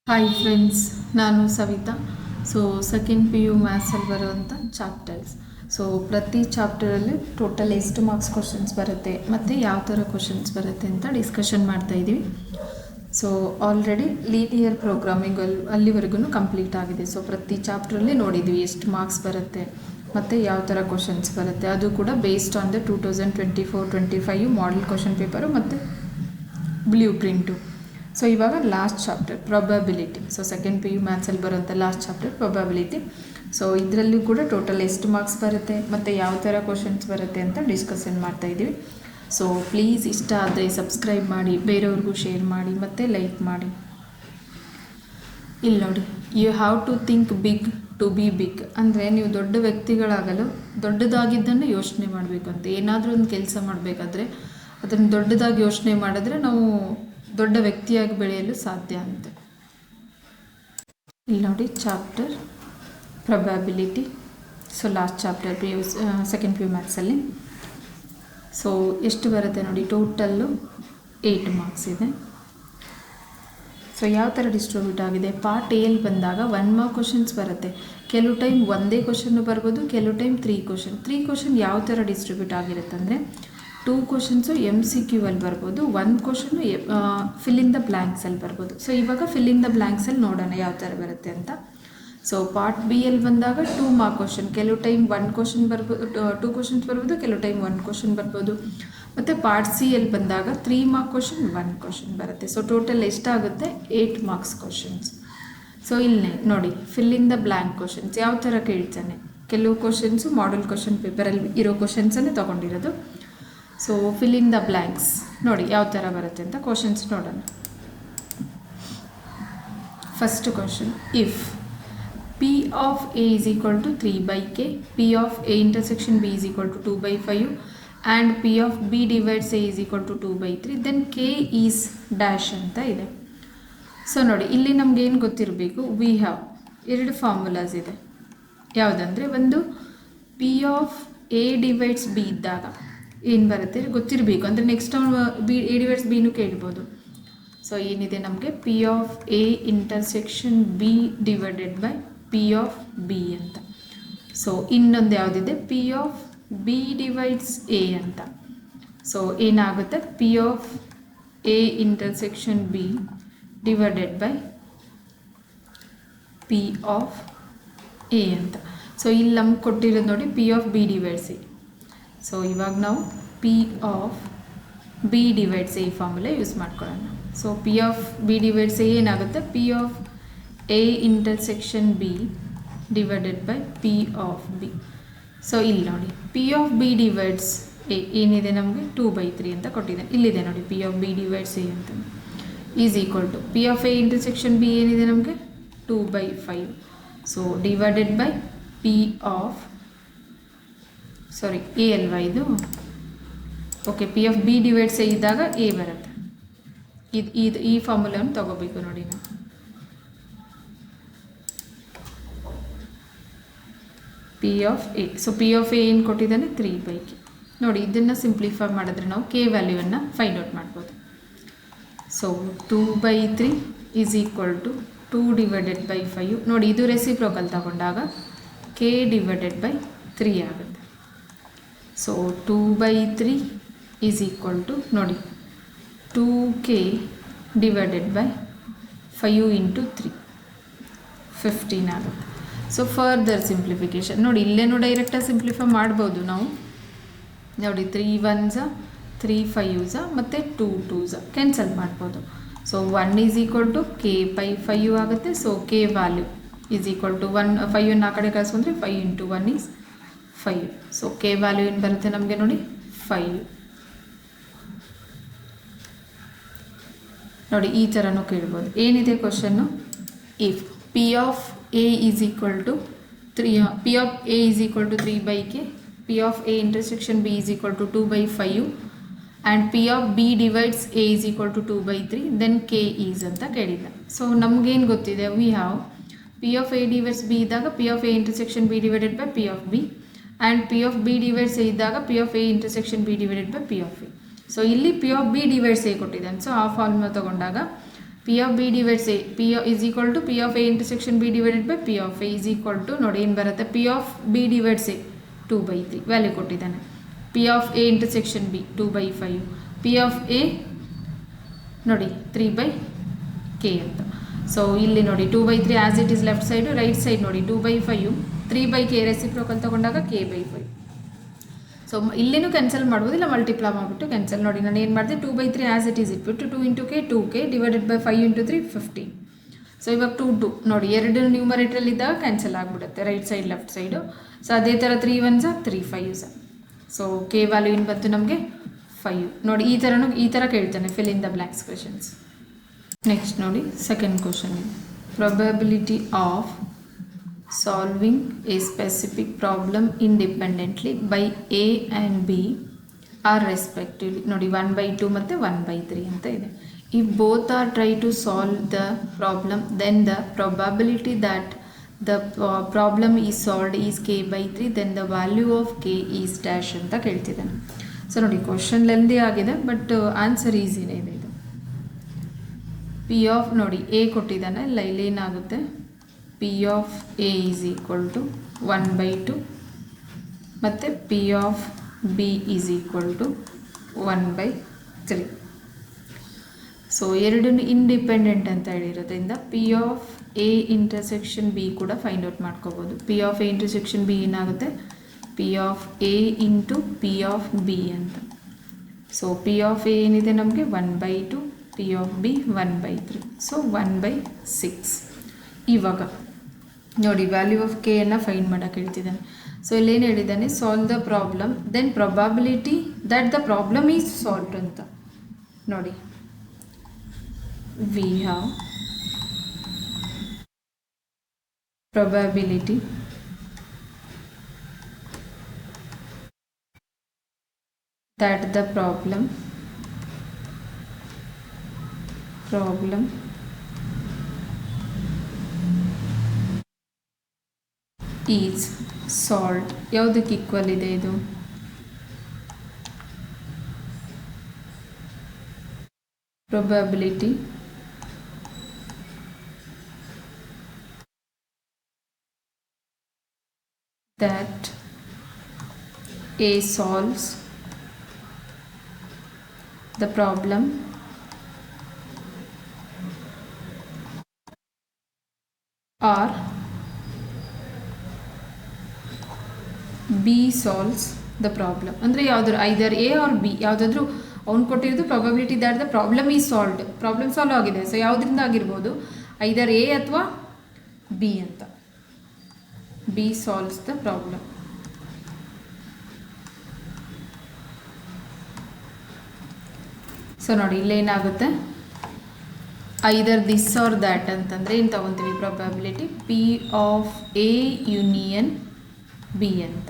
Hi friends, ನಾನು Savita. Second PU ಮ್ಯಾಥ್ಸಲ್ಲಿ ಬರುವಂಥ chapters. ಪ್ರತಿ ಚಾಪ್ಟರಲ್ಲಿ ಟೋಟಲ್ ಎಷ್ಟು ಮಾರ್ಕ್ಸ್ ಕ್ವಶನ್ಸ್ ಬರುತ್ತೆ ಮತ್ತು ಯಾವ ಥರ ಕ್ವಶನ್ಸ್ ಬರುತ್ತೆ ಅಂತ ಡಿಸ್ಕಷನ್ ಮಾಡ್ತಾಯಿದ್ದೀವಿ. ಆಲ್ರೆಡಿ ಲೀನಿಯರ್ ಪ್ರೋಗ್ರಾಮಿಂಗ್ ಅಲ್ಲಿವರೆಗೂ ಕಂಪ್ಲೀಟ್ ಆಗಿದೆ. ಪ್ರತಿ ಚಾಪ್ಟ್ರಲ್ಲಿ ನೋಡಿದ್ವಿ ಎಷ್ಟು ಮಾರ್ಕ್ಸ್ ಬರುತ್ತೆ ಮತ್ತು ಯಾವ ಥರ ಕ್ವಶನ್ಸ್ ಬರುತ್ತೆ. ಅದು ಕೂಡ based on the 2024-25 model question paper ಮತ್ತು ಬ್ಲೂ ಪ್ರಿಂಟು. ಇವಾಗ last chapter probability. Second PU ಮ್ಯಾಥ್ಸಲ್ಲಿ ಬರುವಂಥ ಲಾಸ್ಟ್ ಚಾಪ್ಟರ್ ಪ್ರೊಬಬಿಲಿಟಿ. ಇದರಲ್ಲೂ ಕೂಡ ಟೋಟಲ್ ಎಷ್ಟು ಮಾರ್ಕ್ಸ್ ಬರುತ್ತೆ ಮತ್ತು ಯಾವ ಥರ ಕ್ವಶನ್ಸ್ ಬರುತ್ತೆ ಅಂತ ಡಿಸ್ಕಷನ್ ಮಾಡ್ತಾಯಿದ್ದೀವಿ. ಪ್ಲೀಸ್ ಇಷ್ಟ ಆದರೆ ಸಬ್ಸ್ಕ್ರೈಬ್ ಮಾಡಿ, ಬೇರೆಯವ್ರಿಗೂ ಶೇರ್ ಮಾಡಿ ಮತ್ತು ಲೈಕ್ ಮಾಡಿ. ಇಲ್ಲಿ ನೋಡಿ, you have to think big to be big. ಅಂದರೆ ನೀವು ದೊಡ್ಡ ವ್ಯಕ್ತಿಗಳಾಗಲು ದೊಡ್ಡದಾಗಿದ್ದನ್ನು ಯೋಚನೆ ಮಾಡಬೇಕು ಅಂತ. ಏನಾದರೂ ಒಂದು ಕೆಲಸ ಮಾಡಬೇಕಾದ್ರೆ ಅದನ್ನು ದೊಡ್ಡದಾಗಿ ಯೋಚನೆ ಮಾಡಿದ್ರೆ ನಾವು ದೊಡ್ಡ ವ್ಯಕ್ತಿಯಾಗಿ ಬೆಳೆಯಲು ಸಾಧ್ಯ ಅಂತ. ಇಲ್ಲಿ ನೋಡಿ chapter probability. Last chapter second PU ಮ್ಯಾಥ್ಸಲ್ಲಿ. ಎಷ್ಟು ಬರುತ್ತೆ ನೋಡಿ, ಟೋಟಲ್ಲು 8 ಮಾರ್ಕ್ಸ್ ಇದೆ. ಯಾವ ಥರ ಡಿಸ್ಟ್ರಿಬ್ಯೂಟ್ ಆಗಿದೆ, ಪಾರ್ಟ್ ಎಲ್ಲಿ ಬಂದಾಗ 1 ಮಾರ್ಕ್ ಕ್ವಶನ್ಸ್ ಬರುತ್ತೆ. ಕೆಲವು ಟೈಮ್ ಒಂದೇ ಕ್ವಶನ್ನು ಬರ್ಬೋದು, ಕೆಲವು ಟೈಮ್ 3 ಕ್ವಶನ್ ಯಾವ ಥರ ಡಿಸ್ಟ್ರಿಬ್ಯೂಟ್ ಆಗಿರುತ್ತೆ ಅಂದರೆ 2 ಕ್ವಶನ್ಸು MCQ ಅಲ್ಲಿ ಬರ್ಬೋದು, 1 ಕ್ವಶನ್ನು ಫಿಲ್ ಇನ್ ದ ಬ್ಲ್ಯಾಂಕ್ಸಲ್ಲಿ ಬರ್ಬೋದು. ಇವಾಗ ಫಿಲ್ ಇನ್ ದ ಬ್ಲ್ಯಾಂಕ್ಸಲ್ಲಿ ನೋಡೋಣ ಯಾವ ಥರ ಬರುತ್ತೆ ಅಂತ. ಪಾರ್ಟ್ ಬಿ ಅಲ್ಲಿ ಬಂದಾಗ 2 ಮಾರ್ಕ್ ಕ್ವಶನ್, ಕೆಲವು ಟೈಮ್ 1 ಕ್ವಶನ್ ಬರ್ಬೋದು, 2 ಕ್ವಶನ್ಸ್ ಬರ್ಬೋದು, ಕೆಲವು ಟೈಮ್ 1 ಕ್ವಶನ್ ಬರ್ಬೋದು. ಮತ್ತು ಪಾರ್ಟ್ ಸಿ ಅಲ್ಲಿ ಬಂದಾಗ 3 ಮಾರ್ಕ್ ಕ್ವಶನ್, 1 ಕ್ವಶನ್ ಬರುತ್ತೆ. ಟೋಟಲ್ ಎಷ್ಟಾಗುತ್ತೆ 8 ಮಾರ್ಕ್ಸ್ ಕ್ವಶನ್ಸ್. ಇಲ್ಲಿ ನೋಡಿ, fill in the blank questions ಯಾವ ಥರ ಕೇಳ್ತಾನೆ. ಕೆಲವು ಕ್ವಶನ್ಸು ಮಾಡೆಲ್ ಕ್ವಶನ್ ಪೇಪರಲ್ಲಿ ಇರೋ ಕ್ವಶನ್ಸನ್ನೇ ತೊಗೊಂಡಿರೋದು. ಫಿಲ್ ಇನ್ ದ ಬ್ಲ್ಯಾಂಕ್ಸ್ ನೋಡಿ ಯಾವ ಥರ ಬರುತ್ತೆ ಅಂತ. ಕ್ವಶನ್ಸ್ ನೋಡೋಣ. First question, if P of A is equal to 3/k, P of A intersection B is equal to 2/5 and P of B divides A is equal to 2/3, then K is dash ಅಂತ ಇದೆ. ನೋಡಿ, ಇಲ್ಲಿ ನಮ್ಗೆ ಏನು ಗೊತ್ತಿರಬೇಕು, we have 2 formulas ಇದೆ. ಯಾವುದಂದರೆ, ಒಂದು P of A divides B ಇದ್ದಾಗ ಏನು ಬರುತ್ತೆ ಗೊತ್ತಿರಬೇಕು. ಅಂದರೆ ನೆಕ್ಸ್ಟ್ A divides B ಕೇಳ್ಬೋದು. ಏನಿದೆ ನಮಗೆ P of A intersection B divided by P of B ಅಂತ. ಇನ್ನೊಂದು ಯಾವುದಿದೆ, P of B divides A ಅಂತ. ಏನಾಗುತ್ತೆ, P of A intersection B divided by P of A ಅಂತ. ಇಲ್ಲಿ ನಮ್ಗೆ ಕೊಟ್ಟಿರೋದು ನೋಡಿ P of B divides A. ಇವಾಗ ನಾವು P of B divides A formula use ಮಾಡ್ಕೊಳ್ಳೋಣ. P of B divides A ಏನಾಗುತ್ತೆ, P of A intersection B divided by P of B. ಇಲ್ಲಿ ನೋಡಿ, P of B divides A ಏನಿದೆ ನಮಗೆ 2/3 ಅಂತ ಕೊಟ್ಟಿದೆ. ಇಲ್ಲಿದೆ ನೋಡಿ P of B divides A ಅಂತ is equal to P of A intersection B ಏನಿದೆ ನಮಗೆ 2/5. Divided by P of A ಅಲ್ವಾ ಇದು, okay. P of B divides A ಇದ್ದಾಗ A ಬರುತ್ತೆ. ಈ ಫಾರ್ಮುಲಾವನ್ನು ತಗೋಬೇಕು ನೋಡಿ ನಾವು. P of A. P of A ಏನು ಕೊಟ್ಟಿದ್ದಾನೆ 3/k. ನೋಡಿ, ಇದನ್ನು ಸಿಂಪ್ಲಿಫೈ ಮಾಡಿದ್ರೆ ನಾವು K ವ್ಯಾಲ್ಯೂವನ್ನು ಫೈಂಡ್ ಔಟ್ ಮಾಡ್ಬೋದು. 2/3 is equal to 2 divided by 5. ನೋಡಿ, ಇದು ರೆಸಿಪ್ರೋಕಲ್ ತಗೊಂಡಾಗ K ಡಿವೈಡೆಡ್ ಬೈ 3 ಆಗುತ್ತೆ. 2/3 ಈಸ್ ಈಕ್ವಲ್ ಟು ನೋಡಿ 2K ಡಿವೈಡೆಡ್ ಬೈ 5 ಇಂಟು 3 15 ಆಗುತ್ತೆ. ಫರ್ದರ್ ಸಿಂಪ್ಲಿಫಿಕೇಷನ್ ನೋಡಿ, ಇಲ್ಲೇನೂ ಡೈರೆಕ್ಟಾಗಿ ಸಿಂಪ್ಲಿಫೈ ಮಾಡ್ಬೋದು ನಾವು. ನೋಡಿ, 3 1s 3 5s ಮತ್ತು 2 2s ಕ್ಯಾನ್ಸಲ್ ಮಾಡ್ಬೋದು. 1 ಈಸ್ ಈಕ್ವಲ್ ಟು K/5 ಆಗುತ್ತೆ. K value is equal to 1, 5 ಆ ಕಡೆ ಕಳಿಸ್ಕೊಂಡ್ರೆ 5 ಇಂಟು 1 ಈಸ್ 5. K ವ್ಯಾಲ್ಯೂ ಏನು ಬರುತ್ತೆ ನಮಗೆ ನೋಡಿ 5. ನೋಡಿ, ಈ ಥರನೂ ಕೇಳ್ಬೋದು. ಏನಿದೆ question, if P of A is equal to 3/k, P of A intersection B is equal to 2/5 and P of B divides A is equal to 2/3, then K is ಅಂತ ಕೇಳಿಲ್ಲ. ನಮಗೇನು ಗೊತ್ತಿದೆ, we have P of A divides B ಇದ್ದಾಗ P of A intersection B divided by P of B and P of B divides A ಇದ್ದಾಗ P of A intersection B divided by P of A. ಇಲ್ಲಿ P of B divides A ಕೊಟ್ಟಿದ್ದಾನೆ. ಆ formula ತೊಗೊಂಡಾಗ P of B divides A P is equal to P of A intersection B divided by P of A is equal to ನೋಡಿ ಏನು ಬರುತ್ತೆ, P of B divides A 2/3 value ಕೊಟ್ಟಿದ್ದಾನೆ. P of A intersection B 2/5, P of A ನೋಡಿ 3/k ಅಂತ. So ಇಲ್ಲಿ ನೋಡಿ 2/3 as it is left side, right side ನೋಡಿ 2/5 3/k reciprocal ತೊಗೊಂಡಾಗ k/5. ಸೊ ಇಲ್ಲೇನು ಕ್ಯಾನ್ಸಲ್ ಮಾಡ್ಬೋದು, ಇಲ್ಲ ಮಲ್ಟಿಪ್ಲೈ ಮಾಡಿಬಿಟ್ಟು ಕ್ಯಾನ್ಸಲ್. ನೋಡಿ ನಾನು ಏನು ಮಾಡಿದೆ, 2/3 ಆ್ಯಸ್ ಇಟ್ ಈಸ್ ಇಟ್ಬಿಟ್ಟು 2 × k 2k divided by 5 × 3 15. So ಇವಾಗ 2 ನೋಡಿ ಎರಡು ನ್ಯೂಮರೇಟ್ರಲ್ಲಿ ಇದ್ದಾಗ ಕ್ಯಾನ್ಸಲ್ ಆಗಿಬಿಡುತ್ತೆ right side left side. So ಅದೇ ಥರ 3 1s 3 5s. So K value ಏನು ಬಂತು ನಮಗೆ 5. ನೋಡಿ ಈ ಥರ ಕೇಳ್ತಾನೆ fill in the blanks questions. Next ನೋಡಿ ಸೆಕೆಂಡ್ ಕ್ವೆಶನ್ ಇದೆ, probability of solving a specific problem independently by A and B are respectively ನೋಡಿ 1/2 ಮತ್ತು 1/3 ಅಂತ ಇದೆ. If both are try to solve the problem, then the probability that the problem is solved is k/3, then the value of k is dash ಅಂತ ಕೇಳ್ತಿದ್ದಾನೆ. So ನೋಡಿ question lengthy ಆಗಿದೆ, but answer ಈಸಿನೇ ಇದೆ. ಇದು ಪಿ ಆಫ್ ನೋಡಿ A ಕೊಟ್ಟಿದ್ದಾನೆ, ಇಲ್ಲಿ ಏನಾಗುತ್ತೆ, P of A is equal to 1/2 ಮತ್ತು P of B is equal to 1/3. So ಎರಡನ್ನು ಇಂಡಿಪೆಂಡೆಂಟ್ ಅಂತ ಹೇಳಿರೋದ್ರಿಂದ P of A intersection B ಕೂಡ ಫೈಂಡ್ ಔಟ್ ಮಾಡ್ಕೋಬೋದು. P of A intersection B ಏನಾಗುತ್ತೆ, P of A into P of B ಅಂತ. So P of A ಏನಿದೆ ನಮಗೆ 1/2, P of B 1/3, so 1/6. ಇವಾಗ ನೋಡಿ ವ್ಯಾಲ್ಯೂ ಆಫ್ ಕೆ ಅನ್ನು ಫೈಂಡ್ ಮಾಡೋಕೆ ಹೇಳ್ತಿದ್ದಾನೆ. ಸೊ ಇಲ್ಲೇನು ಹೇಳಿದ್ದಾನೆ, solve the problem then probability that the problem is solved ಅಂತ. ನೋಡಿ we have probability that the problem is solved. ಯಾವುದಕ್ಕೆ ಈಕ್ವಲ್ ಇದೆ ಇದು, probability that A solves the problem or B solves the problem. ಅಂದರೆ ಯಾವುದಾದ್ರು either A or B, ಯಾವುದಾದ್ರೂ ಅವ್ನು ಕೊಟ್ಟಿರೋದು probability that the problem is solved, problem solve ಆಗಿದೆ. So ಯಾವುದರಿಂದ ಆಗಿರ್ಬೋದು, ಐದರ್ ಎ ಅಥವಾ ಬಿ ಅಂತ. B solves the problem. So ನೋಡಿ ಇಲ್ಲೇನಾಗುತ್ತೆ, ಐದರ್ ದಿಸ್ ಆರ್ ದ್ಯಾಟ್ ಅಂತಂದರೆ ಏನು ತೊಗೊತೀವಿ, probability P of A union B ಅಂತ.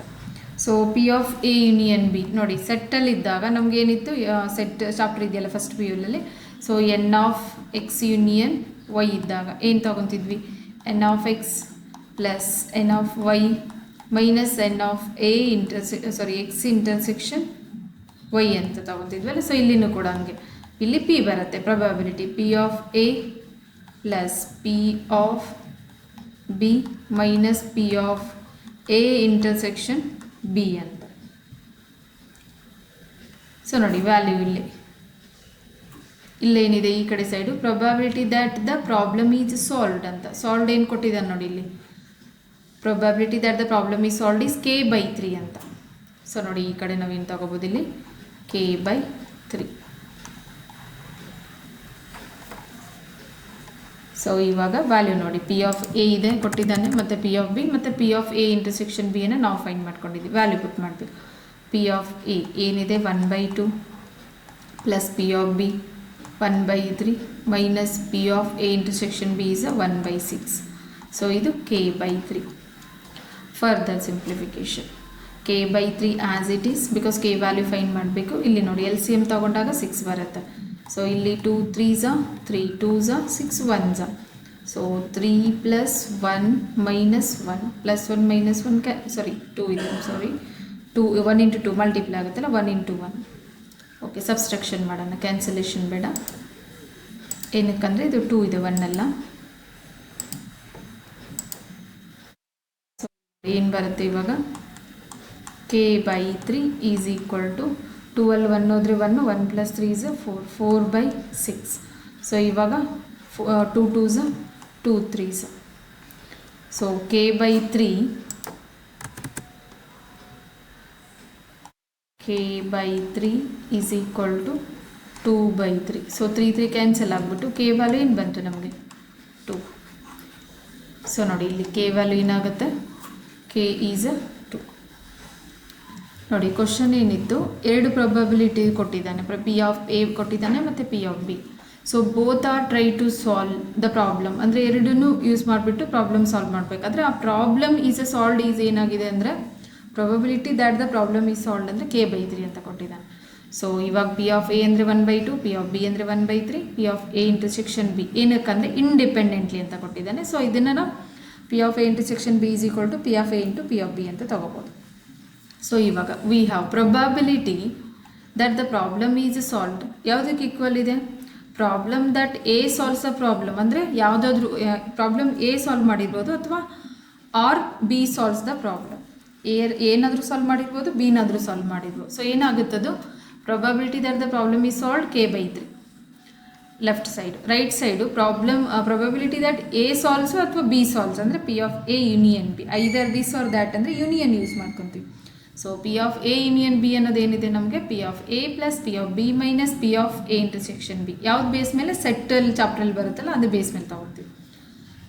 So P of A union B ನೋಡಿ ಸೆಟ್ಟಲ್ಲಿದ್ದಾಗ ನಮಗೇನಿತ್ತು, ಸೆಟ್ ಚಾಪ್ಟರ್ ಇದೆಯಲ್ಲ ಫಸ್ಟ್ ಪಿ ಯುಲಲ್ಲಿ. So N of X union Y ಇದ್ದಾಗ ಏನು ತೊಗೊತಿದ್ವಿ, N of X plus N of Y minus N of A X intersection Y ಅಂತ ತೊಗೊತಿದ್ವಲ್ಲ. ಸೊ ಇಲ್ಲಿನೂ ಕೂಡ ಹಂಗೆ, ಇಲ್ಲಿ ಪಿ ಬರುತ್ತೆ probability P of A plus P of B minus P of A intersection B ಅಂತ. ಸೊ ನೋಡಿ value ಇಲ್ಲೇನಿದೆ ಈ ಕಡೆ side, probability that the problem is solved ಅಂತ. ಸಾಲ್ವ್ಡ್ ಏನು ಕೊಟ್ಟಿದ್ದಾನೆ ನೋಡಿ ಇಲ್ಲಿ, probability that the problem is solved is k/3 ಅಂತ. ಸೊ ನೋಡಿ ಈ ಕಡೆ ನಾವೇನು ತಗೋಬೋದು, ಇಲ್ಲಿ k/3. ಸೊ ಇವಾಗ ವ್ಯಾಲ್ಯೂ ನೋಡಿ ಪಿ ಆಫ್ ಎ ಇದೆ ಕೊಟ್ಟಿದ್ದಾನೆ, ಮತ್ತು ಪಿ ಆಫ್ ಬಿ ಮತ್ತು P of A intersection B ಅನ್ನು ನಾವು ಫೈಂಡ್ ಮಾಡ್ಕೊಂಡಿದ್ದೀವಿ. ವ್ಯಾಲ್ಯೂ ಪುಟ್ ಮಾಡಬೇಕು. ಪಿ ಆಫ್ ಎ ಏನಿದೆ 1/2 plus P of B 1/3 minus P of A intersection B is 1/6. So ಇದು k/3. Further simplification k/3 as it is, because K value find ಮಾಡಬೇಕು. ಇಲ್ಲಿ ನೋಡಿ L C M ತೊಗೊಂಡಾಗ 6 ಬರುತ್ತೆ. So ಇಲ್ಲಿ 2 3s 3 2s 6 1s. So 3 + 1 - 1 + 1 - 1 2 ಇದೆ, 2 1 × 2 multiply ಆಗುತ್ತಲ್ಲ, 1 × 1. Okay, ಸಬ್ಸ್ಟ್ರಕ್ಷನ್ ಮಾಡೋಣ, ಕ್ಯಾನ್ಸಲೇಷನ್ ಬೇಡ. ಏನಕ್ಕಂದರೆ ಇದು 2 ಇದೆ, 1 ಅಲ್ಲ. ಏನು ಬರುತ್ತೆ ಇವಾಗ, k/3 ಈಸ್ ಈಕ್ವಲ್ ಟು 2 ಅಲ್ಲಿ 1 ಹೋದರೆ 1, 1 + 3 is 4, 4/6. ಸೊ ಇವಾಗ 2 2s 2 3s. So k/3 is equal to 2/3. So 3 3 cancel ಆಗಿಬಿಟ್ಟು ಕೆ ವ್ಯಾಲ್ಯೂ ಏನು ಬಂತು ನಮಗೆ 2. ಸೊ ನೋಡಿ ಇಲ್ಲಿ ಕೆ ವ್ಯಾಲ್ಯೂ ಏನಾಗುತ್ತೆ, ಕೆ ಈಸ್ 2. ನೋಡಿ ಕ್ವಶನ್ ಏನಿತ್ತು, 2 ಪ್ರೊಬಬಿಲಿಟಿ ಕೊಟ್ಟಿದ್ದಾನೆ, ಪಿ ಆಫ್ ಎ ಕೊಟ್ಟಿದ್ದಾನೆ ಮತ್ತು P of B. So both are try to solve the problem, ಅಂದರೆ ಎರಡನ್ನೂ ಯೂಸ್ ಮಾಡಿಬಿಟ್ಟು ಪ್ರಾಬ್ಲಮ್ ಸಾಲ್ವ್ ಮಾಡಬೇಕಾದ್ರೆ ಆ ಪ್ರಾಬ್ಲಮ್ ಸಾಲ್ವ್ಡ್ ಈಸ್ ಏನಾಗಿದೆ ಅಂದರೆ probability that the problem is solved ಅಂದರೆ k/3 ಅಂತ ಕೊಟ್ಟಿದ್ದಾನೆ. ಸೊ ಇವಾಗ ಪಿ ಆಫ್ ಎ ಅಂದರೆ 1/2, ಪಿ ಆಫ್ ಬಿ ಅಂದರೆ 1/3, P of A intersection B ಏನಕ್ಕಂದರೆ ಇಂಡಿಪೆಂಡೆಂಟ್ಲಿ ಅಂತ ಕೊಟ್ಟಿದ್ದಾನೆ. ಸೊ ಇದನ್ನು ನಾವು P of A intersection B is equal to P of A into P of B ಅಂತ ತೊಗೋಬೋದು. ಸೊ ಇವಾಗ we have probability that the problem is solved. ಯಾವುದಕ್ಕೆ equal ಇದೆ, problem that A solves a problem, ಅಂದರೆ ಯಾವುದಾದ್ರೂ problem A solve ಮಾಡಿರ್ಬೋದು ಅಥವಾ or B solves the problem. ಏನಾದರೂ ಸಾಲ್ವ್ ಮಾಡಿರ್ಬೋದು, ಬಿನಾದರೂ ಸಾಲ್ವ್ ಮಾಡಿರ್ಬೋದು. ಸೊ ಏನಾಗುತ್ತದು, probability that the problem is solved k/3 left side. Right side probability that A solves ಅಥವಾ ಬಿ ಸಾಲ್ವ್ಸ್ ಅಂದರೆ P of A union B, either this or that ಅಂದರೆ union use ಮಾಡ್ಕೊತೀವಿ. So P of A union B ಅನ್ನೋದೇನಿದೆ ನಮಗೆ, P of A plus P of B minus P of A intersection B. ಯಾವ್ದು base ಮೇಲೆ, ಸೆಟ್ಟಲ್ಲಿ ಚಾಪ್ಟ್ರಲ್ಲಿ ಬರುತ್ತಲ್ಲ ಅದು ಬೇಸ್ ಮೇಲೆ ತೊಗೊಳ್ತೀವಿ.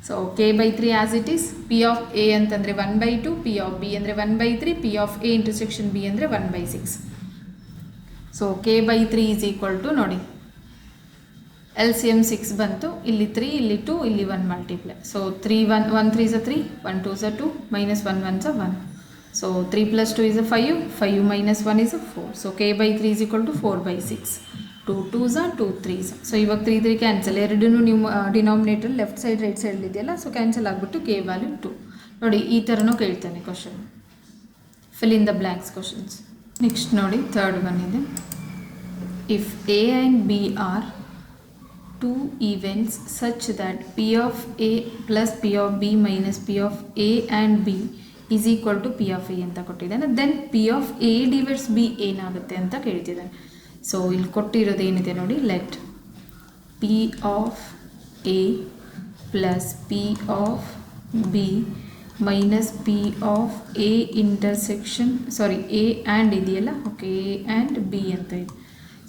So k/3 as it is, P of A ಅಂತಂದರೆ 1/2, ಪಿ ಆಫ್ ಬಿ ಅಂದರೆ 1/3, P of A intersection B ಅಂದರೆ 1/6. So k/3 is equal to ನೋಡಿ LCM 6 ಬಂತು, ಇಲ್ಲಿ 3, ಇಲ್ಲಿ 2, ಇಲ್ಲಿ 1 multiply. So 3 1 3 is 3, 1 2 is 2, minus 1 1 is 1. So 3 plus 2 is 5, 5 minus 1 is 4. So k/3 is equal to 4/6. 2 2s are 2 3s. So ಇವಾಗ 3 3 cancel, ಎರಡೂ ನೀವು denominator left side right side ಇದೆಯಲ್ಲ, so cancel ಆಗಿಬಿಟ್ಟು ಕೆ ವ್ಯಾಲ್ಯೂ 2. ನೋಡಿ ಈ ಥರನೂ ಕೇಳ್ತಾನೆ question, fill in the blanks questions. Next ನೋಡಿ ಥರ್ಡ್ ಒನ್ ಇದೆ, if A and B are two events such that p of a plus p of b minus p of a and b is equal to p of a ಅಂತ ಕೊಟ್ಟಿದ್ದಾನೆ. Then p of a divides b ಏನಾಗುತ್ತೆ ಅಂತ ಕೇಳ್ತಿದ್ದಾನೆ. So ಇಲ್ಲಿ ಕೊಟ್ಟಿರೋದು ಏನಿದೆ ನೋಡಿ, let p of a plus p of b minus p of a intersection a and ಇದೆಯಲ್ಲ, ಓಕೆ a and b ಅಂತ ಇದೆ.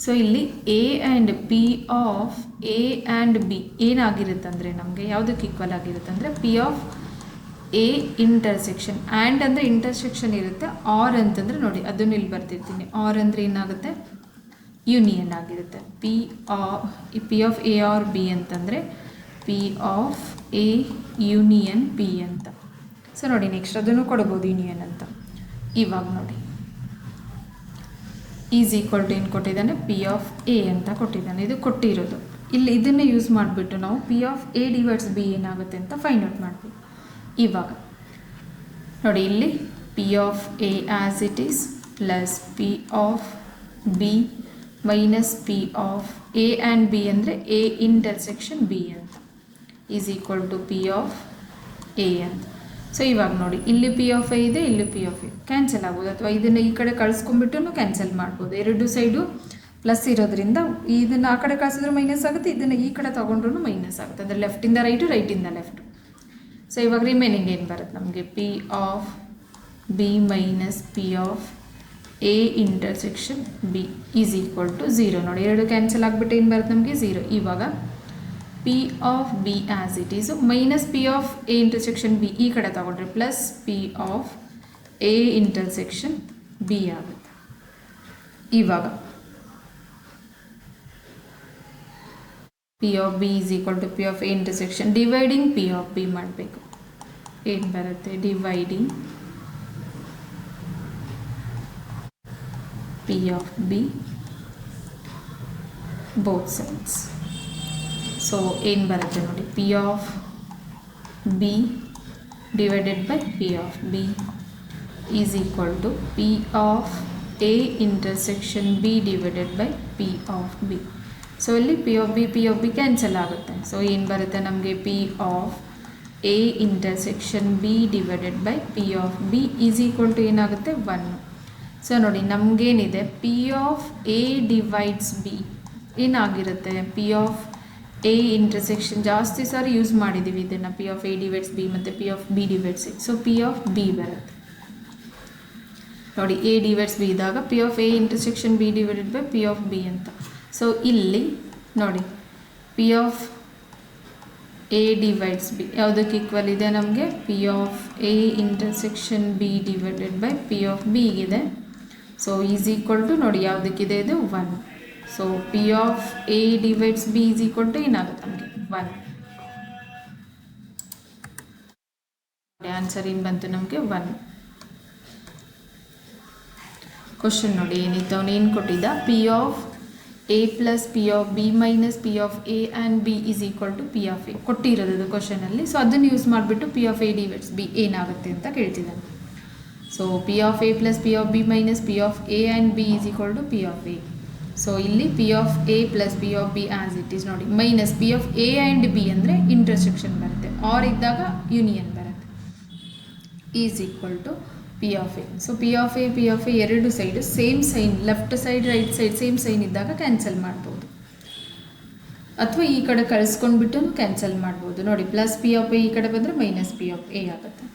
ಸೊ ಇಲ್ಲಿ A and P of A and B ಏನಾಗಿರುತ್ತೆ ಅಂದರೆ ನಮಗೆ ಯಾವುದಕ್ಕೆ ಈಕ್ವಲ್ ಆಗಿರುತ್ತೆ ಅಂದರೆ P of A intersection. And ಅಂದರೆ ಇಂಟರ್ಸೆಕ್ಷನ್ ಇರುತ್ತೆ, ಆರ್ ಅಂತಂದರೆ ನೋಡಿ ಅದನ್ನು ಇಲ್ಲಿ ಬರ್ತಿರ್ತೀನಿ, ಆರ್ ಅಂದರೆ ಏನಾಗುತ್ತೆ ಯೂನಿಯನ್ ಆಗಿರುತ್ತೆ. P of A or B ಅಂತಂದರೆ P of A union B ಅಂತ. ಸೊ ನೋಡಿ ನೆಕ್ಸ್ಟ್ ಅದನ್ನು ಕೊಡ್ಬೋದು ಯೂನಿಯನ್ ಅಂತ. ಇವಾಗ ನೋಡಿ ಈಸ್ ಈಕ್ವಲ್ ಟು ಏನು ಕೊಟ್ಟಿದ್ದಾನೆ, ಪಿ ಆಫ್ ಎ ಅಂತ ಕೊಟ್ಟಿದ್ದಾನೆ, ಇದು ಕೊಟ್ಟಿರೋದು. ಇಲ್ಲಿ ಇದನ್ನೇ ಯೂಸ್ ಮಾಡಿಬಿಟ್ಟು ನಾವು P of A divides B ಏನಾಗುತ್ತೆ ಅಂತ ಫೈಂಡ್ ಔಟ್ ಮಾಡ್ತೀವಿ. ಇವಾಗ ನೋಡಿ ಇಲ್ಲಿ P of A as it is plus P of B minus P of A and B ಅಂದರೆ ಎ ಇಂಟರ್ಸೆಕ್ಷನ್ ಬಿ ಅಂತ is equal to P of A ಅಂತ. So ಇವಾಗ ನೋಡಿ ಇಲ್ಲಿ ಪಿ ಆಫ್ ಎ ಇದೆ, ಇಲ್ಲಿ ಪಿ ಆಫ್ ಎ ಕ್ಯಾನ್ಸಲ್ ಆಗ್ಬೋದು, ಅಥವಾ ಇದನ್ನು ಈ ಕಡೆ ಕಳಿಸ್ಕೊಂಡ್ಬಿಟ್ಟು ಕ್ಯಾನ್ಸಲ್ ಮಾಡ್ಬೋದು. ಎರಡು ಸೈಡು ಪ್ಲಸ್ ಇರೋದ್ರಿಂದ ಇದನ್ನು ಆ ಕಡೆ ಕಳಿಸಿದ್ರು ಮೈನಸ್ ಆಗುತ್ತೆ, ಇದನ್ನು ಈ ಕಡೆ ತೊಗೊಂಡ್ರೂ ಮೈನಸ್ ಆಗುತ್ತೆ, ಅಂದರೆ ಲೆಫ್ಟಿಂದ ರೈಟು ರೈಟಿಂದ ಲೆಫ್ಟು. ಸೊ ಇವಾಗ ರಿಮೈನಿಂಗ್ ಏನು ಬರುತ್ತೆ ನಮಗೆ, P of B minus P of A intersection B is equal to 0. ನೋಡಿ ಎರಡು ಕ್ಯಾನ್ಸಲ್ ಆಗಿಬಿಟ್ಟು ಏನು ಬರುತ್ತೆ ನಮಗೆ 0. ಇವಾಗ P of B as it is minus P of A intersection B ಈ ಕಡೆ ತಗೊಂಡ್ರೆ plus P of A intersection B ಆಗುತ್ತೆ. ಇವಾಗ P of B is equal to P of A intersection dividing P of B ಮಾಡಬೇಕು. ಏನು ಬರುತ್ತೆ, dividing P of B both sides. So ಏನು ಬರುತ್ತೆ ನೋಡಿ, P of B divided by P of B is equal to P of A intersection B divided by P of B. So ಇಲ್ಲಿ P of B cancel ಆಗುತ್ತೆ. So ಏನು ಬರುತ್ತೆ ನಮಗೆ P of A intersection B divided by P of B is equal to ಏನಾಗುತ್ತೆ 1. So ನೋಡಿ ನಮಗೇನಿದೆ P of A divides B ಏನಾಗಿರುತ್ತೆ P of A intersection ಜಾಸ್ತಿ ಸಾರಿ ಯೂಸ್ ಮಾಡಿದ್ದೀವಿ ಇದನ್ನು P of A divides B ಮತ್ತು P of B divides A. So P of B ಬರುತ್ತೆ ನೋಡಿ, ಎ ಡಿವೈಡ್ಸ್ ಬಿ ಇದ್ದಾಗ P of A intersection B divided by P of B ಅಂತ. So ಇಲ್ಲಿ ನೋಡಿ P of A divides B ಯಾವುದಕ್ಕೆ equal ಇದೆ ನಮಗೆ P of A intersection B divided by P of B ಇದೆ. ಸೊ ಈಸ್ ಈಕ್ವಲ್ ಟು ನೋಡಿ ಯಾವುದಕ್ಕಿದೆ ಇದು 1. So P of A divides B is equal to ಏನಾಗುತ್ತೆ ನಮಗೆ 1. ಆನ್ಸರ್ ಏನು ಬಂತು ನಮಗೆ 1. ಕ್ವಶನ್ ನೋಡಿ ಏನಿತ್ತು ಅವನು ಏನು ಕೊಟ್ಟಿದ್ದ P of A plus P of B minus P of A and B is equal to P of A ಕೊಟ್ಟಿರೋದು ಕ್ವಶನಲ್ಲಿ. ಸೊ ಅದನ್ನು ಯೂಸ್ ಮಾಡಿಬಿಟ್ಟು P of A divides B ಏನಾಗುತ್ತೆ ಅಂತ ಕೇಳ್ತಿದ್ದಾನೆ. So P of A plus P of B minus P of A and B is equal to P of A. So ಇಲ್ಲಿ P of A plus P of B as it is ನೋಡಿ minus P of A and B ಅಂದರೆ intersection ಬರುತ್ತೆ, or ಇದ್ದಾಗ union ಬರುತ್ತೆ, is equal to P of A. So P of A ಎರಡು side same sign, left side right side same sign ಇದ್ದಾಗ cancel ಮಾಡ್ಬೋದು, ಅಥವಾ ಈ ಕಡೆ ಕಳಿಸ್ಕೊಂಡ್ಬಿಟ್ಟು ಕ್ಯಾನ್ಸಲ್ ಮಾಡ್ಬೋದು. ನೋಡಿ ಪ್ಲಸ್ ಪಿ ಆಫ್ ಎ ಈ ಕಡೆ ಬಂದರೆ ಮೈನಸ್ ಪಿ ಆಫ್ ಎ ಆಗುತ್ತೆ.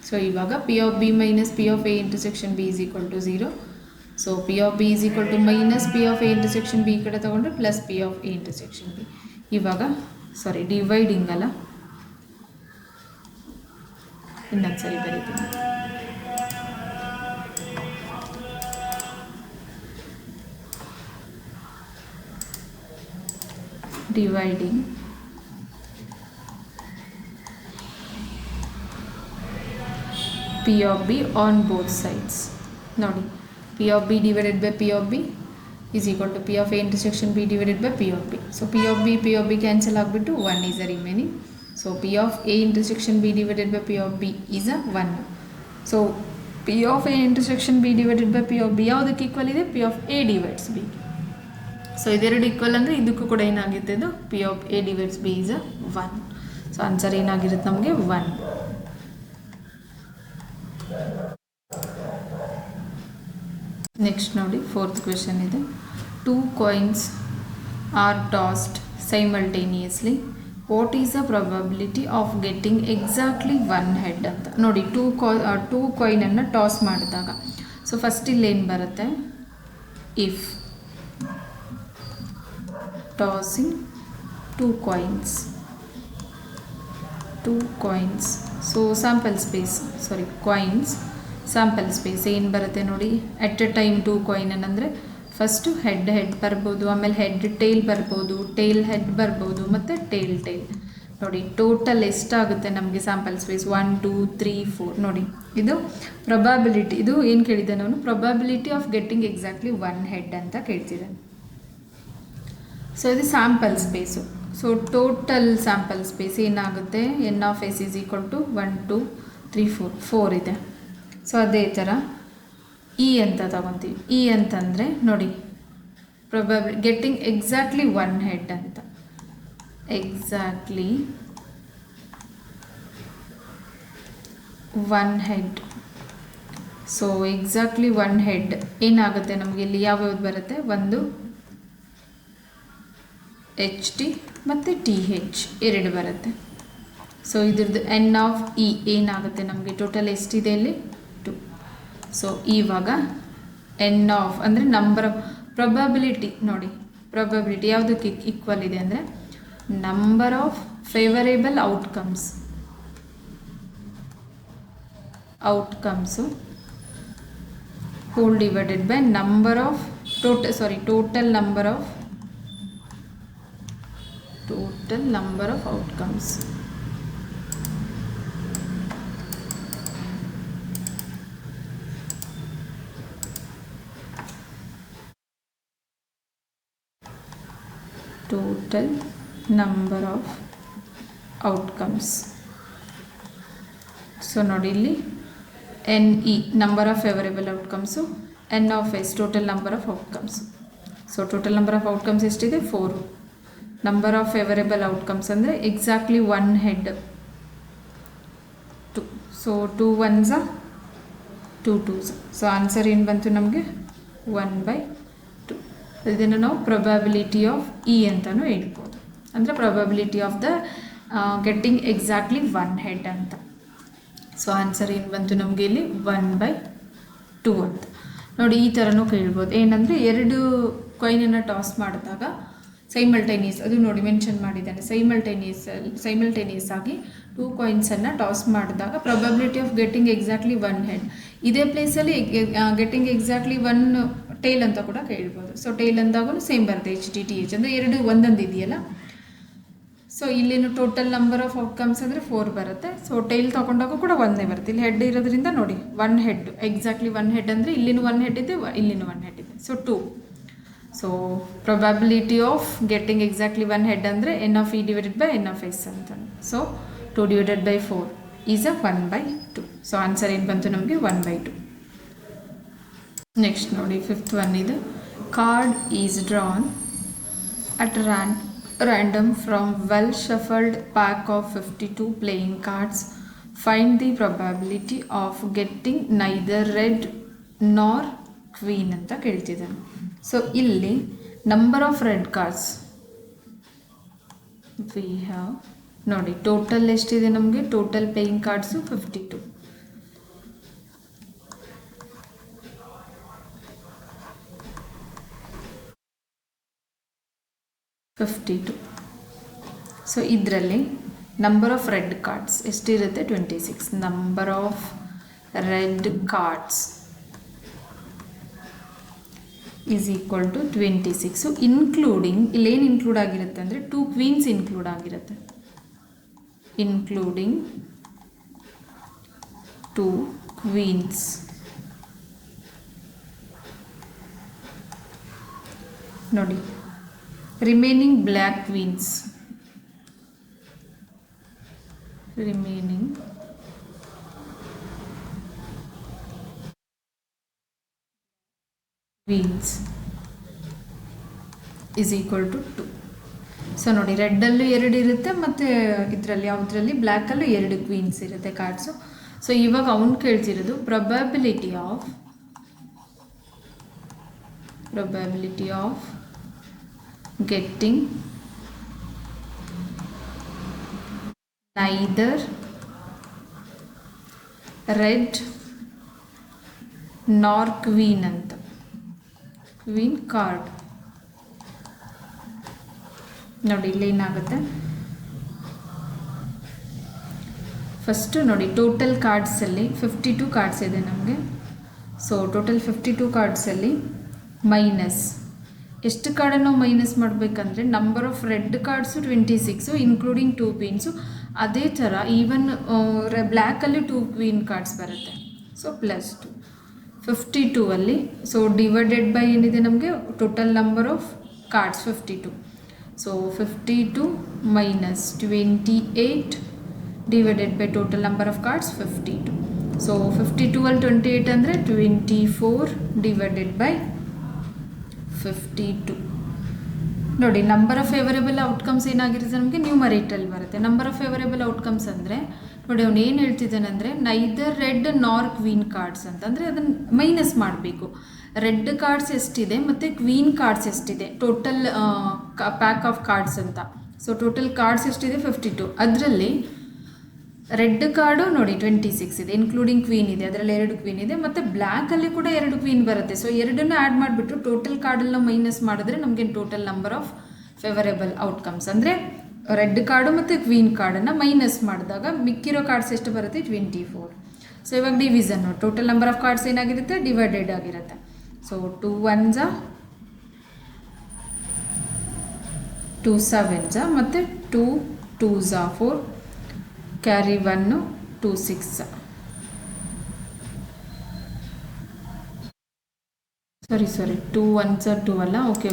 ಸೊ ಇವಾಗ P of B minus P of A intersection B is equal to 0. So P of B is equal to minus P of A intersection B ಈ ಕಡೆ ತೊಗೊಂಡ್ರೆ plus P of A intersection B. ಇವಾಗ sorry dividing ಅಲ್ಲ, ಇನ್ನೊಂದು ಸರಿ ಬರೀತೀನಿ. dividing P of B on both sides. ನೋಡಿ P of B divided by P of B is equal to P of A intersection B divided by P of B. So P of B cancel ಆಗಿಬಿಟ್ಟು 1 is the remaining. So P of A intersection B divided by P of B is a 1. So P of A intersection B divided by P of B ಯಾವುದಕ್ಕೆ equal ಇದೆ? P of A divides B. So ಇದೆರಡು equal ಅಂದರೆ ಇದಕ್ಕೂ ಕೂಡ ಏನಾಗುತ್ತೆ ಇದು P of A divides B is 1. So answer ಏನಾಗಿರುತ್ತೆ ನಮಗೆ 1. ನೆಕ್ಸ್ಟ್ ನೋಡಿ 4th ಕ್ವೆಶನ್ ಇದೆ. 2 coins are tossed simultaneously. What is the probability of getting exactly one head ಅಂತ ನೋಡಿ. 2 ಕಾಯಿನನ್ನು ಟಾಸ್ ಮಾಡಿದಾಗ ಸೊ ಫಸ್ಟ್ ಇಲ್ಲಿ ಏನು ಬರುತ್ತೆ, if tossing 2 coins. So sample space coins sample space ಏನು ಬರುತ್ತೆ ನೋಡಿ. ಅಟ್ ಎ ಟೈಮ್ 2 ಕಾಯಿನ್ ಅಂದರೆ ಫಸ್ಟು ಹೆಡ್ ಬರ್ಬೋದು, ಆಮೇಲೆ ಹೆಡ್ ಟೇಲ್ ಬರ್ಬೋದು, ಟೇಲ್ ಹೆಡ್ ಬರ್ಬೋದು, ಮತ್ತು ಟೇಲ್ ನೋಡಿ. ಟೋಟಲ್ ಎಷ್ಟಾಗುತ್ತೆ ನಮಗೆ ಸ್ಯಾಂಪಲ್ ಸ್ಪೇಸ್ 1 2 3 4 ನೋಡಿ. ಇದು ಪ್ರೊಬಾಬಿಲಿಟಿ, ಇದು ಏನು ಕೇಳಿದ್ದಾನೆ ಅವನು, probability of getting exactly 1 head ಅಂತ ಕೇಳ್ತಿದ್ದಾನೆ. ಸೊ ಇದು sample space. So total sample space ಏನಾಗುತ್ತೆ, N of S is equal to 1 2 3 4 ಇದೆ. ಸೊ ಅದೇ ಥರ ಇ ಅಂತ ತಗೊತೀವಿ. ಇ ಅಂತಂದರೆ ನೋಡಿ ಗೆಟ್ಟಿಂಗ್ ಎಕ್ಸಾಕ್ಟ್ಲಿ 1 ಹೆಡ್ ಅಂತ, exactly 1 head. So exactly 1 head ಏನಾಗುತ್ತೆ ನಮಗೆ ಇಲ್ಲಿ ಯಾವ್ಯಾವ್ದು ಬರುತ್ತೆ, ಒಂದು ಎಚ್ ಟಿ ಮತ್ತು ಟಿ ಹೆಚ್ ಎರಡು ಬರುತ್ತೆ. ಸೊ ಇದ್ರದ್ದು ಎನ್ ಆಫ್ ಇ ಏನಾಗುತ್ತೆ ನಮಗೆ, ಟೋಟಲ್ ಎಷ್ಟಿದೆ ಇಲ್ಲಿ 2. ಸೊ ಇವಾಗ ಎನ್ ಆಫ್ ಅಂದರೆ ನಂಬರ್ ಆಫ್ ಪ್ರೊಬಬಿಲಿಟಿ ನೋಡಿ, ಪ್ರೊಬಬಿಲಿಟಿ ಯಾವುದಕ್ಕೆ ಈಕ್ವಲ್ ಇದೆ ಅಂದರೆ number of favourable outcomes whole divided by number of total number of outcomes. Total number of outcomes. So ನೋಡಿ ಇಲ್ಲಿ N E number of favourable outcomes, N of S total number of outcomes. So total number of outcomes ಎಷ್ಟಿದೆ 4. Number of favourable outcomes ಅಂದರೆ exactly one head 2. So 2 1s 2 2s. So answer ಏನು ಬಂತು ನಮಗೆ 1/2. ಇದನ್ನು ನಾವು probability of E ಅಂತಲೂ ಹೇಳ್ಬೋದು, ಅಂದರೆ probability of the getting exactly one head ಅಂತ. ಸೊ ಆನ್ಸರ್ ಏನು ಬಂತು ನಮಗೆ ಇಲ್ಲಿ 1/2 ಅಂತ. ನೋಡಿ ಈ ಥರನೂ ಕೇಳ್ಬೋದು. ಏನಂದರೆ 2 ಕಾಯಿನನ್ನು ಟಾಸ್ ಮಾಡಿದಾಗ ಸೈಮಲ್ಟೇನಿಯಸ್, ಅದು ನೋಡಿ ಮೆನ್ಷನ್ ಮಾಡಿದ್ದಾನೆ, ಸೈಮಲ್ಟೇನಿಯಸ್ ಆಗಿ 2 ಕಾಯಿನ್ಸನ್ನು ಟಾಸ್ ಮಾಡಿದಾಗ probability of getting exactly one head. ಇದೇ ಪ್ಲೇಸಲ್ಲಿ ಗೆಟ್ಟಿಂಗ್ ಎಕ್ಸಾಕ್ಟ್ಲಿ ಒನ್ ಟೇಲ್ ಅಂತ ಕೂಡ ಕೇಳ್ಬೋದು. ಸೊ ಟೇಲ್ ಅಂದಾಗೂ ಸೇಮ್ ಬರುತ್ತೆ HTTH, ಅಂದರೆ 2 ಒಂದೊಂದು ಇದೆಯಲ್ಲ. ಸೊ ಇಲ್ಲಿನ ಟೋಟಲ್ ನಂಬರ್ ಆಫ್ ಔಟ್ಕಮ್ಸ್ ಅಂದರೆ 4 ಬರುತ್ತೆ. ಸೊ ಟೈಲ್ ತೊಗೊಂಡಾಗ ಕೂಡ ಒಂದೇ ಬರುತ್ತೆ. ಇಲ್ಲಿ ಹೆಡ್ ಇರೋದ್ರಿಂದ ನೋಡಿ one head, exactly one head ಅಂದರೆ ಇಲ್ಲಿನ ಒನ್ ಹೆಡ್ ಇದೆ, ಇಲ್ಲಿನ ಒನ್ ಹೆಡ್ ಇದೆ. So 2. So probability of getting exactly one head ಅಂದರೆ N of E divided by N of S ಅಂತ. So 2 divided by 4 is 1/2. So answer ಏನು ಬಂತು ನಮಗೆ 1/2. ನೆಕ್ಸ್ಟ್ ನೋಡಿ 5th ಒನ್ ಇದು. Card is drawn at random from well shuffled pack of 52 playing cards. Find the probability of getting neither red nor queen ಅಂತ ಕೇಳ್ತಿದ್ದಾನೆ. So ಇಲ್ಲಿ number of red cards we have, ನೋಡಿ total ಎಷ್ಟಿದೆ ನಮಗೆ, total playing cards 52. So ಇದರಲ್ಲಿ number of red cards ಎಷ್ಟಿರುತ್ತೆ, 26. Number of red cards is equal to 26. So including, ಇಲ್ಲೇನು include ಆಗಿರುತ್ತೆ ಅಂದರೆ 2 ಕ್ವೀನ್ಸ್ ಇನ್ಕ್ಲೂಡ್ ಆಗಿರುತ್ತೆ, ಇನ್ಕ್ಲೂಡಿಂಗ್ 2 ಕ್ವೀನ್ಸ್. ನೋಡಿ remaining black queens, remaining queens is equal to 2. So ನೋಡಿ ರೆಡ್ಡಲ್ಲೂ 2 ಇರುತ್ತೆ, ಮತ್ತು ಇದರಲ್ಲಿ ಯಾವುದರಲ್ಲಿ ಬ್ಲ್ಯಾಕಲ್ಲೂ 2 ಕ್ವೀನ್ಸ್ ಇರುತ್ತೆ ಕಾರ್ಡ್ಸು. ಸೊ ಇವಾಗ ಅವನು ಕೇಳ್ತಿರೋದು probability of getting neither red nor queen ಅಂತ, ಕ್ವೀನ್ ಕಾರ್ಡ್. ನೋಡಿ ಇಲ್ಲಿ ಏನಾಗುತ್ತೆ, ಫಸ್ಟು ನೋಡಿ ಟೋಟಲ್ ಕಾರ್ಡ್ಸಲ್ಲಿ 52 ಕಾರ್ಡ್ಸ್ ಇದೆ ನಮಗೆ. ಸೊ ಟೋಟಲ್ 52 ಕಾರ್ಡ್ಸಲ್ಲಿ ಮೈನಸ್ ಎಷ್ಟು ಕಾರ್ಡನ್ನು ಮೈನಸ್ ಮಾಡಬೇಕಂದ್ರೆ number of red cards 26 including 2 queens. ಅದೇ ಥರ ಈವನ್ ಬ್ಲ್ಯಾಕಲ್ಲಿ 2 ಕ್ವೀನ್ ಕಾರ್ಡ್ಸ್ ಬರುತ್ತೆ. ಸೊ +2 52 ಅಲ್ಲಿ. ಸೊ ಡಿವೈಡೆಡ್ ಬೈ ಏನಿದೆ ನಮಗೆ total number of cards 52. So 52 minus 28 divided by total number of cards 52. So 52 ಅಲ್ಲಿ 28 ಅಂದರೆ 24 ಡಿವೈಡೆಡ್ ಬೈ 52. ನೋಡಿ ನಂಬರ್ ಆಫ್ ಫೇವರೇಬಲ್ ಔಟ್ಕಮ್ಸ್ ಏನಾಗಿರುತ್ತೆ ನಮಗೆ ನ್ಯೂಮರೇಟರ್ ಬರುತ್ತೆ. ನಂಬರ್ ಆಫ್ ಫೇವರೇಬಲ್ ಔಟ್ಕಮ್ಸ್ ಅಂದರೆ ನೋಡಿ ಅವನು ಏನು ಹೇಳ್ತಿದ್ದಾನೆ ಅಂದರೆ ನೈದರ್ ರೆಡ್ ನಾರ್ ಕ್ವೀನ್ ಕಾರ್ಡ್ಸ್ ಅಂತಂದರೆ ಅದನ್ನು ಮೈನಸ್ ಮಾಡಬೇಕು. ರೆಡ್ ಕಾರ್ಡ್ಸ್ ಎಷ್ಟಿದೆ ಮತ್ತು ಕ್ವೀನ್ ಕಾರ್ಡ್ಸ್ ಎಷ್ಟಿದೆ, ಟೋಟಲ್ ಪ್ಯಾಕ್ ಆಫ್ ಕಾರ್ಡ್ಸ್ ಅಂತ. ಸೊ ಟೋಟಲ್ ಕಾರ್ಡ್ಸ್ ಎಷ್ಟಿದೆ 52, ಅದರಲ್ಲಿ ರೆಡ್ ಕಾರ್ಡು ನೋಡಿ 26 ಇದೆ, ಇನ್ಕ್ಲೂಡಿಂಗ್ ಕ್ವೀನ್ ಇದೆ, ಅದರಲ್ಲಿ 2 ಕ್ವೀನ್ ಇದೆ, ಮತ್ತು ಬ್ಲ್ಯಾಕಲ್ಲಿ ಕೂಡ 2 ಕ್ವೀನ್ ಬರುತ್ತೆ. ಸೊ ಎರಡನ್ನು ಆ್ಯಡ್ ಮಾಡಿಬಿಟ್ಟು ಟೋಟಲ್ ಕಾರ್ಡನ್ನು ಮೈನಸ್ ಮಾಡಿದ್ರೆ ನಮಗೆ total number of favourable outcomes ಅಂದರೆ ರೆಡ್ ಕಾರ್ಡು ಮತ್ತು ಕ್ವೀನ್ ಕಾರ್ಡನ್ನು ಮೈನಸ್ ಮಾಡಿದಾಗ ಮಿಕ್ಕಿರೋ ಕಾರ್ಡ್ಸ್ ಎಷ್ಟು ಬರುತ್ತೆ 24. ಸೊ ಇವಾಗ ಡಿವಿಷನ್ ನೋಡಿ ಟೋಟಲ್ ನಂಬರ್ ಆಫ್ ಕಾರ್ಡ್ಸ್ ಏನಾಗಿರುತ್ತೆ ಡಿವೈಡೆಡ್ ಆಗಿರುತ್ತೆ. ಸೊ 2 1s 2 7s ಮತ್ತು 2 2s 4 ಕ್ಯಾರಿ 1 2 6. ಸಾರಿ 2 1s 2 ಅಲ್ಲ, ಓಕೆ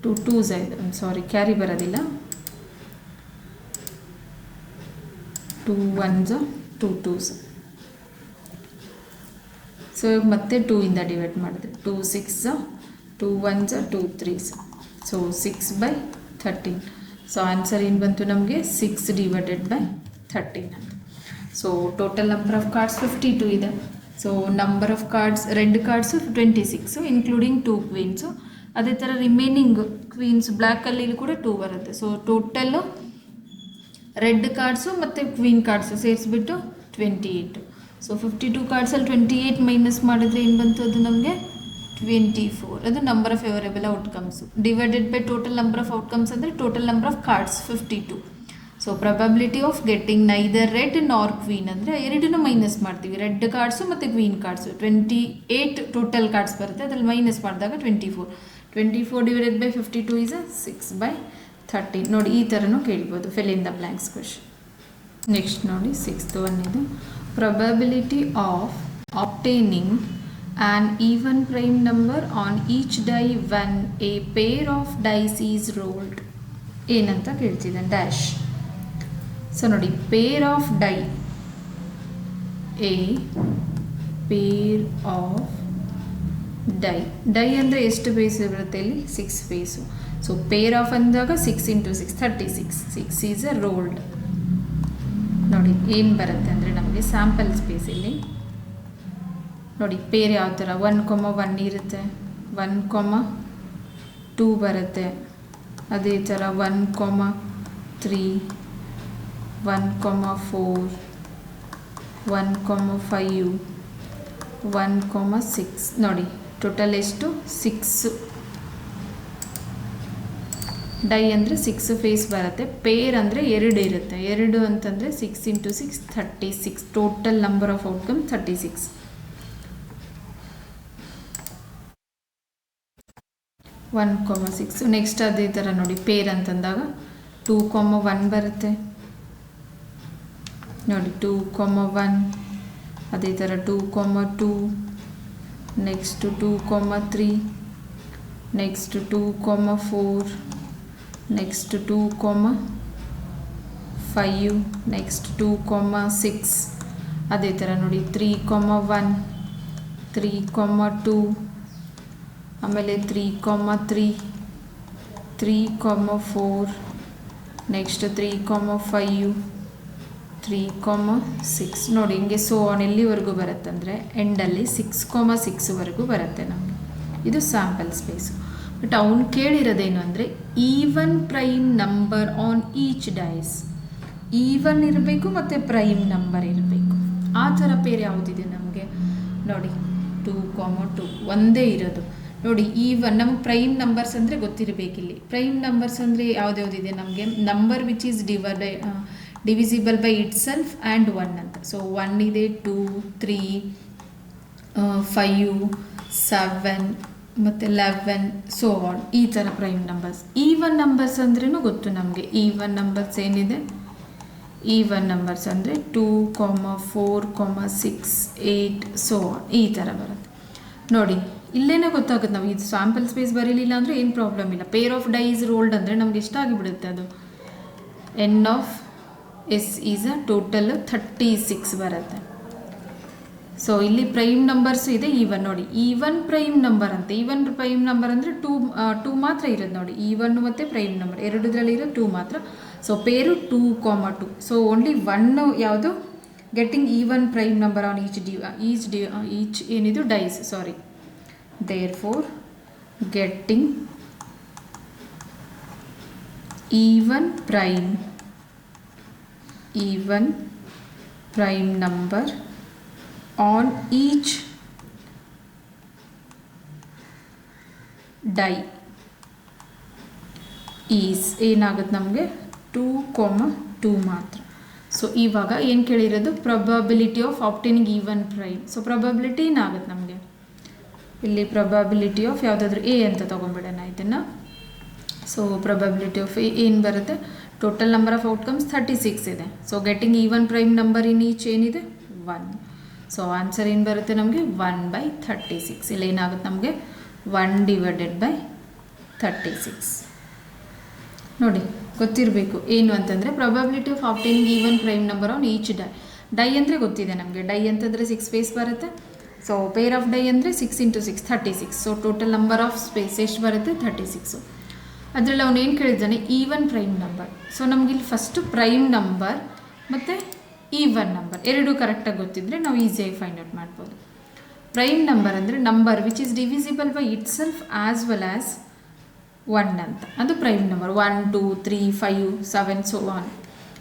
2 2s ಇದೆ, ಸಾರಿ ಕ್ಯಾರಿ ಬರೋದಿಲ್ಲ. 2 1s 2 2s. ಸೊ ಮತ್ತೆ 2 ಇಂದ ಡಿವೈಡ್ ಮಾಡಿದ್ರೆ 2 6 2 1s 2 3s. So 6/3 13. So answer ಏನು ಬಂತು ನಮಗೆ 6 ಡಿವೈಡೆಡ್ ಬೈ 13 ಅಂತ. So total number of cards 52 ಇದೆ. So number of cards red cards 26 including 2 queens. ಅದೇ ಥರ ರಿಮೈನಿಂಗ್ ಕ್ವೀನ್ಸ್ ಬ್ಲ್ಯಾಕಲ್ಲಿ ಕೂಡ 2 ಬರುತ್ತೆ. ಸೊ ಟೋಟಲ್ಲು ರೆಡ್ ಕಾರ್ಡ್ಸು ಮತ್ತು ಕ್ವೀನ್ ಕಾರ್ಡ್ಸು ಸೇರಿಸ್ಬಿಟ್ಟು 28. ಸೊ 52 ಕಾರ್ಡ್ಸಲ್ಲಿ 28 ಮೈನಸ್ ಮಾಡಿದ್ರೆ ಏನು ಬಂತು ಅದು ನಮಗೆ 24. ಅದು number of favourable outcomes divided by total number of outcomes ಅಂದರೆ total number of cards 52. So probability of getting neither red ನಾರ್ ಕ್ವೀನ್ ಅಂದರೆ ಎರಡನ್ನೂ ಮೈನಸ್ ಮಾಡ್ತೀವಿ. ರೆಡ್ ಕಾರ್ಡ್ಸು ಮತ್ತು ಕ್ವೀನ್ ಕಾರ್ಡ್ಸು 28 ಟೋಟಲ್ ಕಾರ್ಡ್ಸ್ ಬರುತ್ತೆ, ಅದರಲ್ಲಿ ಮೈನಸ್ ಮಾಡಿದಾಗ 24. 24 ಡಿವೈಡೆಡ್ ಬೈ 52 ಈಸ್ 6/13. ನೋಡಿ ಈ ಥರನೂ ಕೇಳ್ಬೋದು fill in the blanks question. Next ನೋಡಿ 6th ಒನ್ ಇದು probability of obtaining an even prime number on each die when a pair of dice is rolled. ಏನಂತ ಕೇಳ್ತಿದ್ದಾನೆ ಡ್ಯಾಶ್. ಸೊ ನೋಡಿ pair of die, a pair of die. Die ಅಂದರೆ ಎಷ್ಟು face ಬರುತ್ತೆ ಇಲ್ಲಿ 6 face. So pair of ಅಂದಾಗ 6 × 6 36. 6 is a rolled. ನೋಡಿ ಏನು ಬರುತ್ತೆ ಅಂದರೆ ನಮಗೆ ಸ್ಯಾಂಪಲ್ ಸ್ಪೇಸ್ ಇಲ್ಲಿ ನೋಡಿ ಪೇರ್ ಯಾವ ಥರ 1,1 ಇರುತ್ತೆ, 1,2 ಬರುತ್ತೆ. ಅದೇ ಥರ 1,3, 1,4, 1,5, 1,6. ನೋಡಿ ಟೋಟಲ್ ಎಷ್ಟು 6 ಡೈ ಅಂದರೆ 6 ಫೇಸ್ ಬರುತ್ತೆ. ಪೇರ್ ಅಂದರೆ 2 ಇರುತ್ತೆ. 2 ಅಂತಂದರೆ 6 × 6 36. Total number of outcome 36. 1,6. Next ಅದೇ ಥರ ನೋಡಿ ಪೇರ್ ಅಂತಂದಾಗ 2,1 ಬರುತ್ತೆ. ನೋಡಿ 2,1. ಅದೇ ಥರ 2,2. ನೆಕ್ಸ್ಟ್ 2,3. ನೆಕ್ಸ್ಟ್ 2,4. ನೆಕ್ಸ್ಟ್ 2,5. ನೆಕ್ಸ್ಟ್ 2,6. ಅದೇ ಥರ ನೋಡಿ 3,1, 3,2. ಆಮೇಲೆ 3,3, 3,4. ನೆಕ್ಸ್ಟ್ 3,5, 3,6. ನೋಡಿ ಹಿಂಗೆ ಸೊ ಆನ್ ಎಲ್ಲಿವರೆಗೂ ಬರುತ್ತೆ ಅಂದರೆ ಎಂಡಲ್ಲಿ 6,6ವರೆಗೂ ಬರುತ್ತೆ ನಮಗೆ. ಇದು ಸ್ಯಾಂಪಲ್ ಸ್ಪೇಸು. ಬಟ್ ಅವ್ನು ಕೇಳಿರೋದೇನು ಅಂದರೆ even prime number on each dice. Even ಇರಬೇಕು ಮತ್ತು ಪ್ರೈಮ್ ನಂಬರ್ ಇರಬೇಕು. ಆ ಥರ ಪೇರ್ ಯಾವುದಿದೆ ನಮಗೆ ನೋಡಿ 2,2 ಒಂದೇ ಇರೋದು. ನೋಡಿ ಈವನ್ ನಮ್ಗೆ ಪ್ರೈಮ್ ನಂಬರ್ಸ್ ಅಂದರೆ ಗೊತ್ತಿರಬೇಕಿಲ್ಲಿ. ಪ್ರೈಮ್ ನಂಬರ್ಸ್ ಅಂದರೆ ಯಾವುದ್ಯಾವುದಿದೆ ನಮಗೆ number which is divisible by it self and 1 ಅಂತ. ಸೊ 1 ಇದೆ, 2, 3, 5, 7 ಮತ್ತು 11 ಸೊ ಆನ್. ಈ ಥರ ಪ್ರೈಮ್ ನಂಬರ್ಸ್. ಈವನ್ ನಂಬರ್ಸ್ ಅಂದ್ರೂ ಗೊತ್ತು ನಮಗೆ. ಈವನ್ ನಂಬರ್ಸ್ ಏನಿದೆ, ಈವನ್ ನಂಬರ್ಸ್ ಅಂದರೆ 2, 4, 6, 8 ಸೊ ಆನ್. ಈ ಥರ ಬರುತ್ತೆ ನೋಡಿ. ಇಲ್ಲೇನೇ ಗೊತ್ತಾಗುತ್ತೆ ನಾವು ಇದು ಸ್ಯಾಂಪಲ್ ಸ್ಪೇಸ್ ಬರೀಲಿಲ್ಲ ಅಂದರೆ ಏನು ಪ್ರಾಬ್ಲಮ್ ಇಲ್ಲ. Pair of die is rolled ಅಂದರೆ ನಮ್ಗೆ ಎಷ್ಟಾಗಿಬಿಡುತ್ತೆ ಅದು N of S is a total 36 ಬರುತ್ತೆ. ಸೊ ಇಲ್ಲಿ ಪ್ರೈಮ್ ನಂಬರ್ಸ್ ಇದೆ ಈವನ್. ನೋಡಿ ಈವನ್ ಪ್ರೈಮ್ ನಂಬರ್ ಅಂತ. ಈವನ್ ಪ್ರೈಮ್ ನಂಬರ್ ಅಂದರೆ 2 ಮಾತ್ರ ಇರೋದು ನೋಡಿ. ಈವನ್ ಮತ್ತು ಪ್ರೈಮ್ ನಂಬರ್ ಎರಡರಲ್ಲಿ ಇರೋದು 2 ಮಾತ್ರ. ಸೊ ಪೇರು 2,2. ಸೊ ಓನ್ಲಿ 1 ಯಾವುದು getting even prime number on each ಏನಿದು dies sorry. therefore getting even prime number on each die is ಏನಾಗುತ್ತೆ ನಮಗೆ 2,2 ಮಾತ್ರ. ಸೊ ಇವಾಗ ಏನು ಕೇಳಿರೋದು probability of obtaining even prime. So probability ಏನಾಗುತ್ತೆ ನಮಗೆ ಇಲ್ಲಿ ಪ್ರೊಬಬಿಲಿಟಿ ಆಫ್ ಯಾವುದಾದ್ರೂ ಎ ಅಂತ ತೊಗೊಂಡ್ಬಿಡೋಣ ಇದನ್ನು. ಸೊ ಪ್ರೊಬಬಿಲಿಟಿ ಆಫ್ ಎ ಏನು ಬರುತ್ತೆ ಟೋಟಲ್ ನಂಬರ್ ಆಫ್ ಔಟ್ಕಮ್ಸ್ 36 ಇದೆ. So getting even prime number in each ಏನಿದೆ 1. ಸೊ ಆನ್ಸರ್ ಏನು ಬರುತ್ತೆ ನಮಗೆ 1/36. ಇಲ್ಲಿ ಏನಾಗುತ್ತೆ ನಮಗೆ 1 ಡಿವೈಡೆಡ್ ಬೈ 36. ನೋಡಿ ಗೊತ್ತಿರಬೇಕು ಏನು ಅಂತಂದರೆ probability of obtaining even prime number on each die ಅಂದರೆ ಗೊತ್ತಿದೆ ನಮಗೆ. ಡೈ ಅಂತಂದರೆ 6 ಫೇಸ್ ಬರುತ್ತೆ. ಸೊ ಪೇರ್ ಆಫ್ ಡೈ ಅಂದರೆ 6 × 6 36. So total number of space ಎಷ್ಟು ಬರುತ್ತೆ 36. ಅದರಲ್ಲಿ ಅವನು ಏನು ಕೇಳಿದ್ದಾನೆ, ಈವನ್ ಪ್ರೈಮ್ ನಂಬರ್. ಸೊ ನಮಗಿಲ್ಲಿ ಫಸ್ಟು ಪ್ರೈಮ್ ನಂಬರ್ ಮತ್ತು ಈವನ್ ನಂಬರ್ ಎರಡೂ ಕರೆಕ್ಟಾಗಿ ಗೊತ್ತಿದ್ದರೆ ನಾವು ಈಸಿಯಾಗಿ ಫೈಂಡ್ ಔಟ್ ಮಾಡ್ಬೋದು. ಪ್ರೈಮ್ ನಂಬರ್ ಅಂದರೆ number which is divisible by it self as well as 1 ಅಂತ, ಅದು prime number. 1 2 3 5 7 so on.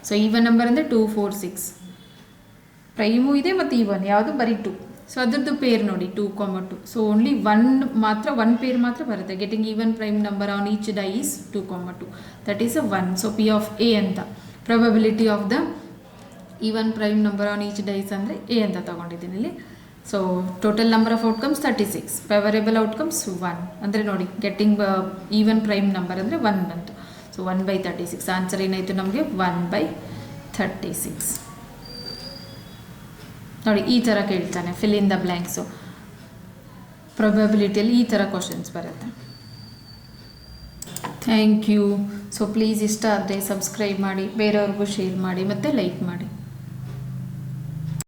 So even number ಅಂದರೆ 2 4 6 ಪ್ರೈಮು ಇದೆ ಮತ್ತು ಈವನ್ ಯಾವುದು ಬರೀ 2. ಸೊ ಅದ್ರದ್ದು ಪೇರ್ ನೋಡಿ 2, 2. ಸೊ ಓನ್ಲಿ ಒನ್ ಪೇರ್ ಮಾತ್ರ ಬರುತ್ತೆ. Getting even prime number on each die is 2, 2. That is 1. So P of A ಅಂತ probability of the even prime number on each dice ಅಂದರೆ ಎ ಅಂತ ತೊಗೊಂಡಿದ್ದೀನಿ ಇಲ್ಲಿ. So total number of outcomes 36, favourable outcomes 1. ಅಂದರೆ ನೋಡಿ getting even prime number ಅಂದರೆ 1 ಬಂತು. So 1/36 answer ಏನಾಯಿತು ನಮಗೆ 1/36. ನೋಡಿ ಈ ಥರ ಕೇಳ್ತಾನೆ ಫಿಲ್ ಇನ್ ದ ಬ್ಲ್ಯಾಂಕ್ಸು. ಪ್ರೊಬಬಿಲಿಟಿಯಲ್ಲಿ ಈ ಥರ ಕ್ವಶನ್ಸ್ ಬರುತ್ತೆ. Thank you. ಸೊ ಪ್ಲೀಸ್ ಇಷ್ಟ ಆದರೆ ಸಬ್ಸ್ಕ್ರೈಬ್ ಮಾಡಿ, ಬೇರೆಯವ್ರಿಗೂ ಶೇರ್ ಮಾಡಿ ಮತ್ತು ಲೈಕ್ ಮಾಡಿ.